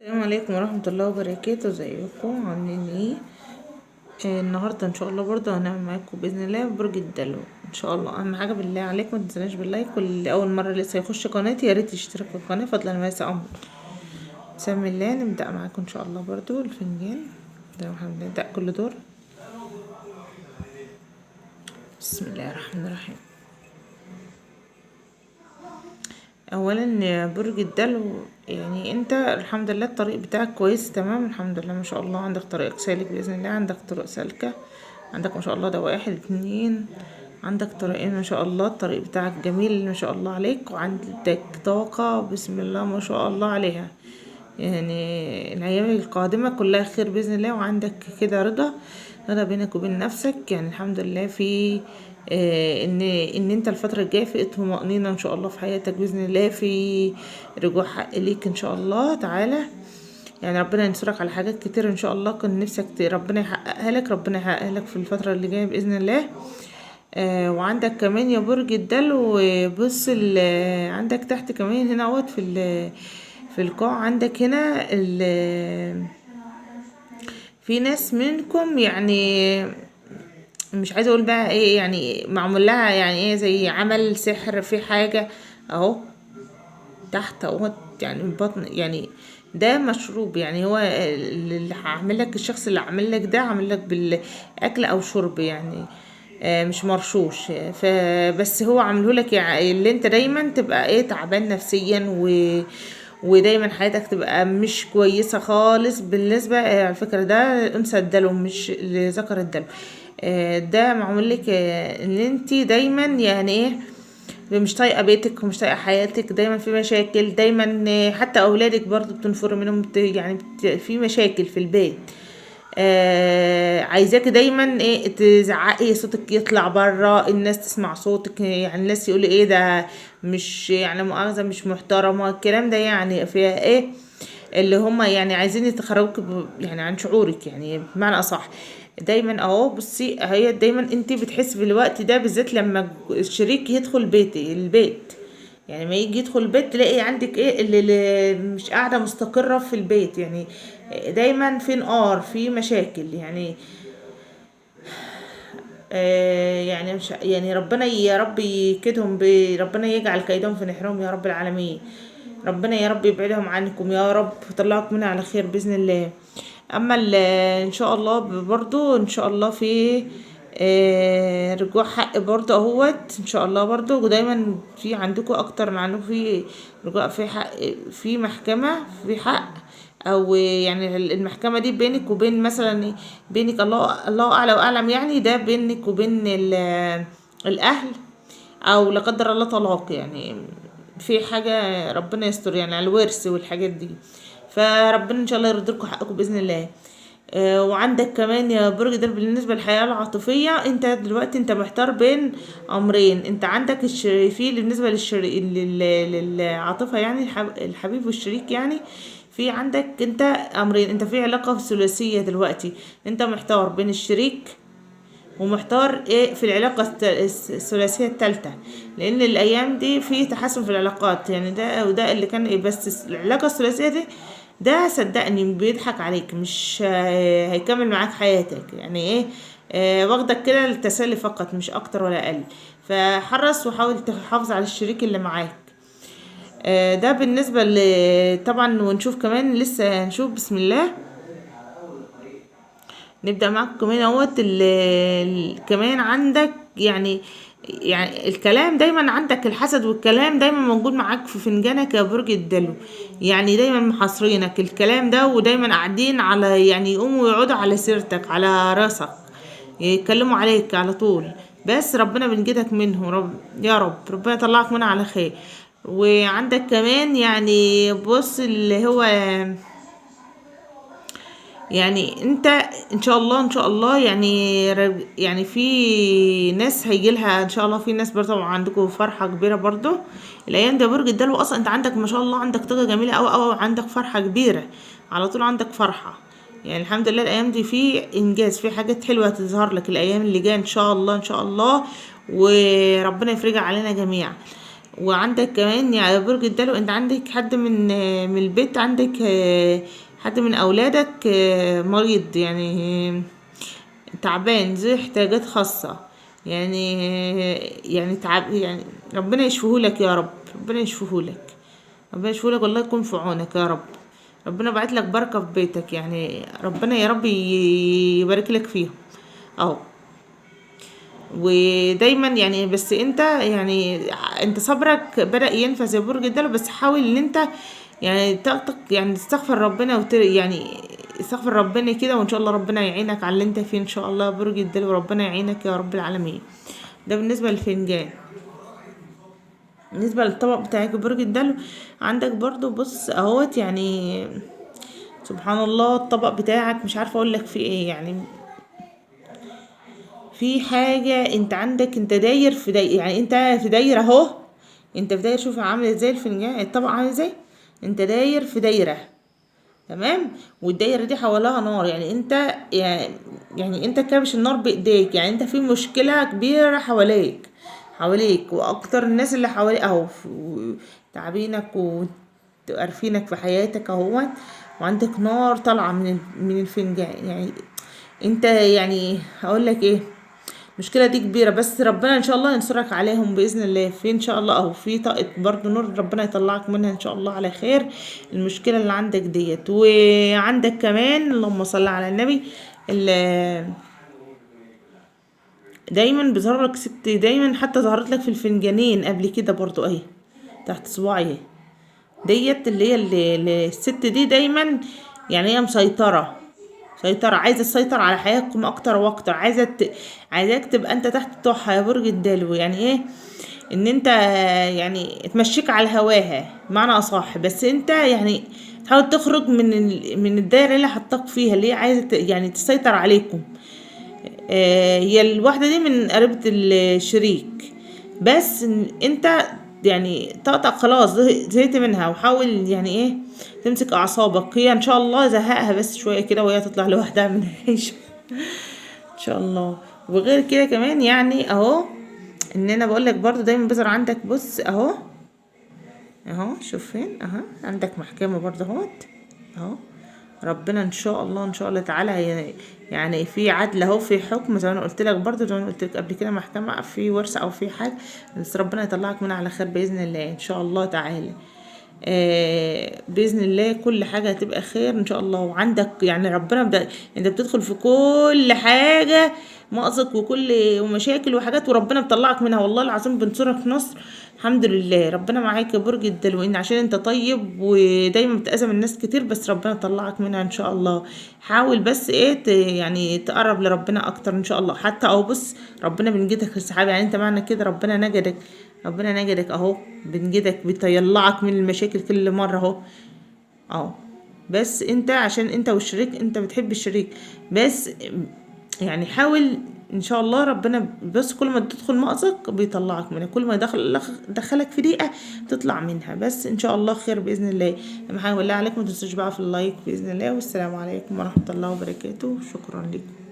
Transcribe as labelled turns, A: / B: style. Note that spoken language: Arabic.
A: السلام عليكم ورحمة الله وبركاته. ازيكم عاملين ايه؟ النهاردة ان شاء الله برضه هنعمل معاكم بإذن الله برج الدلو ان شاء الله. اهم حاجة بالله عليكم متنسوناش باللايك، واللي اول مرة لسه يخش قناتي ياريت يشترك في القناة فضلا ما ينسى امر. بسم الله نبدأ معاكم ان شاء الله برضه الفنجان زي ما احنا بنبدأ كل دور. بسم الله الرحمن الرحيم. اولا برج الدلو، يعني انت الحمد لله الطريق بتاعك كويس تمام الحمد لله ما شاء الله. عندك طريقك سالك باذن الله، عندك طرق سالكه، عندك ما شاء الله ده 1 2، عندك طريقين ما شاء الله. الطريق بتاعك جميل ما شاء الله عليك، وعندك طاقه بسم الله ما شاء الله عليها. يعني الايام القادمه كلها خير باذن الله، وعندك كده رضا بينك وبين نفسك. يعني الحمد لله في ان انت الفتره الجايه في طمانينه ان شاء الله في حياتك باذن الله، في رجوع حق ليك ان شاء الله تعالى. يعني ربنا ينصرك على حاجات كتير ان شاء الله كان نفسك ربنا يحققها لك، ربنا يحققها لك في الفتره اللي جايه باذن الله. وعندك كمان يا برج الدلو، بص عندك تحت كمان هنا اهوت في القاع. عندك هنا في ناس منكم يعني مش عايزه اقول بقى ايه، يعني معمول لها يعني ايه زي عمل سحر في حاجه اهو تحت اهو. يعني البطن يعني ده مشروب، يعني هو اللي هعمل لك الشخص اللي عامل لك ده عامل لك بالاكل او شرب يعني مش مرشوش. فبس هو عامله لك يعني اللي انت دايما تبقى ايه تعبان نفسيا ودايما حياتك تبقى مش كويسة خالص. بالنسبة على فكرة ده انثى الدلو مش لذكر الدلو. ده معمول لك ان انت دايما يعني ايه مش طايقه بيتك ومش طايقه حياتك، دايما في مشاكل، دايما حتى اولادك برضو بتنفر منهم يعني في مشاكل في البيت. عايزاكي دايما ايه تزعقي صوتك يطلع بره، الناس تسمع صوتك، يعني الناس يقولوا ايه ده مش يعني مؤاخذة مش محترمة الكلام ده، يعني فيها ايه اللي هم يعني عايزين يتخرجوك يعني عن شعورك، يعني بمعنى اصح. دايما اهو بصي هي دايما انت بتحس بالوقت ده بالذات لما الشريك يدخل البيت. يعني ما يجي يدخل البيت تلاقي عندك ايه اللي مش قاعده مستقره في البيت، يعني دايما في نقار في مشاكل يعني. يعني مش يعني ربنا يا رب يكيدهم ربنا يجعل كيدهم في نحرهم يا رب العالمين. ربنا يا رب يبعدهم عنكم يا رب ويطلعك منها على خير باذن الله. اما ان شاء الله برضو ان شاء الله في رجوع حق برضو اهوت ان شاء الله برضو، ودايما في عندكم اكتر من عندكم في رجوع في حق، في محكمة في حق، او يعني المحكمة دي بينك وبين مثلا بينك الله اعلى واعلم، يعني ده بينك وبين الاهل، او لا قدر الله طلاق، يعني في حاجة ربنا يستر يعني على الورث والحاجات دي. فربنا ان شاء الله يرد لكم حقكم باذن الله. وعندك كمان يا برج ده بالنسبه للحياه العاطفيه، انت دلوقتي انت محتار بين امرين. انت عندك في بالنسبه للعاطفه يعني الحبيب والشريك، يعني في عندك انت امرين. انت في علاقه ثلاثيه دلوقتي، انت محتار بين الشريك ومحتار ايه في العلاقة الثلاثية التالتة، لان الايام دي في تحسن في العلاقات، يعني ده وده اللي كان ايه. بس العلاقة الثلاثية دي ده صدقني بيضحك عليك، مش هيكمل معاك حياتك، يعني ايه واخدك كده للتسلي فقط مش اكتر ولا اقل. فحرص وحاول تحافظ على الشريك اللي معاك. ده بالنسبة طبعا. ونشوف كمان لسه هنشوف بسم الله. نبدأ معاكم كمان اهوت كمان عندك يعني الكلام دايما عندك الحسد، والكلام دايما موجود معاك في فنجانك يا برج الدلو. يعني دايما محاصرينك الكلام ده، ودايما قاعدين على يعني يقوموا يقعدوا على سيرتك على راسك، يتكلموا عليك على طول. بس ربنا بنجدك منه يا رب ربنا يطلعك منها على خير. وعندك كمان يعني بص اللي هو يعني انت ان شاء الله ان شاء الله يعني يعني في ناس هيجيلها ان شاء الله، في ناس برضه عندكم فرحة كبيرة برضه الايام ده برج الدلو. اصلا انت عندك ما شاء الله عندك طاقة جميلة او عندك فرحة كبيرة على طول، عندك فرحة. يعني الحمد لله الايام دي في انجاز، في حاجات حلوة هتظهر لك الايام اللي جاية ان شاء الله ان شاء الله، وربنا يفرجها علينا جميعا. وعندك كمان يعني برج الدلو، انت عندك حد من البيت، عندك حد من اولادك مريض، يعني تعبان ذو احتياجات خاصة، يعني تعب يعني. ربنا يشفيهولك يا رب، ربنا يشفيهولك، ربنا يشفيهولك، والله يكون في عونك يا رب. ربنا بعت لك بركة في بيتك، يعني ربنا يا رب يبارك لك فيهم اهو. ودايما يعني بس انت يعني انت صبرك بدأ ينفذ يا برج الدلو، بس حاول ان انت يعني يعني تستغفر ربنا يعني استغفر ربنا كده، وان شاء الله ربنا يعينك على اللي انت فيه ان شاء الله يا برج الدلو، وربنا يعينك يا رب العالمين. ده بالنسبة للفنجان. بالنسبة للطبق بتاعك يا برج الدلو، عندك برضو بص اهوت يعني سبحان الله، الطبق بتاعك مش عارفة اقول لك فيه ايه يعني. في حاجة انت عندك، انت داير في داير، يعني انت في دايرة اهو، انت في دايرة، شوف عامل ازاي الفنجان الطبق عامل ازاي، انت داير في دايرة تمام، والدايرة دي حواليها نار، يعني انت يعني انت كابش النار بايديك، يعني انت في مشكلة كبيرة حواليك واكتر الناس اللي حواليك اهو تعبينك وقرفينك في حياتك اهوت، وعندك نار طالعة من الفنجان يعني. انت يعني هقول لك ايه، المشكلة دي كبيرة، بس ربنا ان شاء الله ينصرك عليهم بإذن الله، في ان شاء الله اهو في طاقة برضو نور، ربنا يطلعك منها ان شاء الله على خير المشكلة اللي عندك ديت. وعندك كمان اللهم صل على النبي، دايما بيظهر لك ست، دايما حتى ظهرت لك في الفنجانين قبل كده برضو اهي تحت صباعي ديت، اللي هي الست دي دايما يعني هي مسيطرة، عايزة تسيطر على حياتكم أكتر وأكتر، عايزاك تبقى أنت تحت بتوعها يا برج الدلو، يعني إيه، إن أنت يعني تمشيك على هواها بمعنى أصح، بس أنت يعني تحاول تخرج من الدايرة اللي حطاك فيها، اللي هي عايزة يعني تسيطر عليكم. هي الواحدة دي من قريبة الشريك، بس انت يعني طاقتك خلاص زهقت منها، وحاول يعني ايه تمسك اعصابك، هي ان شاء الله زهقها بس شوية كده وهي تطلع لوحدها من العيش ان شاء الله. وغير كده كمان يعني اهو، ان انا بقول لك برضو دايما بظهر عندك، بص اهو شوف فين اهو، عندك محكمة برضو اهو ربنا ان شاء الله ان شاء الله تعالى يعني في عدل اهو، في حكم زي ما انا قلت لك برضه، زي ما انا قلت لك قبل كده، محكمة في ورثة او في حاجة، بس ربنا يطلعك منها على خير باذن الله ان شاء الله تعالى. باذن الله كل حاجه هتبقى خير ان شاء الله. وعندك يعني ربنا انت بتدخل في كل حاجه مأزق ومشاكل وحاجات، وربنا بيطلعك منها والله العظيم، بنصرك نصر الحمد لله. ربنا معاك يا برج الدلو، ان عشان انت طيب ودايما بتأذى من الناس كتير، بس ربنا يطلعك منها ان شاء الله. حاول بس ايه يعني تقرب لربنا اكتر ان شاء الله، حتى او بص ربنا بنجدك السحاب، يعني انت معنى كده ربنا نجدك اهو، بنجدك بيطلعك من المشاكل كل مرة اهو. بس انت عشان انت والشريك، انت بتحب الشريك، بس يعني حاول ان شاء الله ربنا، بس كل ما تدخل مأزق بيطلعك منها، كل ما دخلك في ضيقة تطلع منها، بس ان شاء الله خير بإذن الله. اهم حاجة بالله عليكم ما تنسوش بقى في اللايك بإذن الله، والسلام عليكم ورحمة الله وبركاته، شكرا لكم.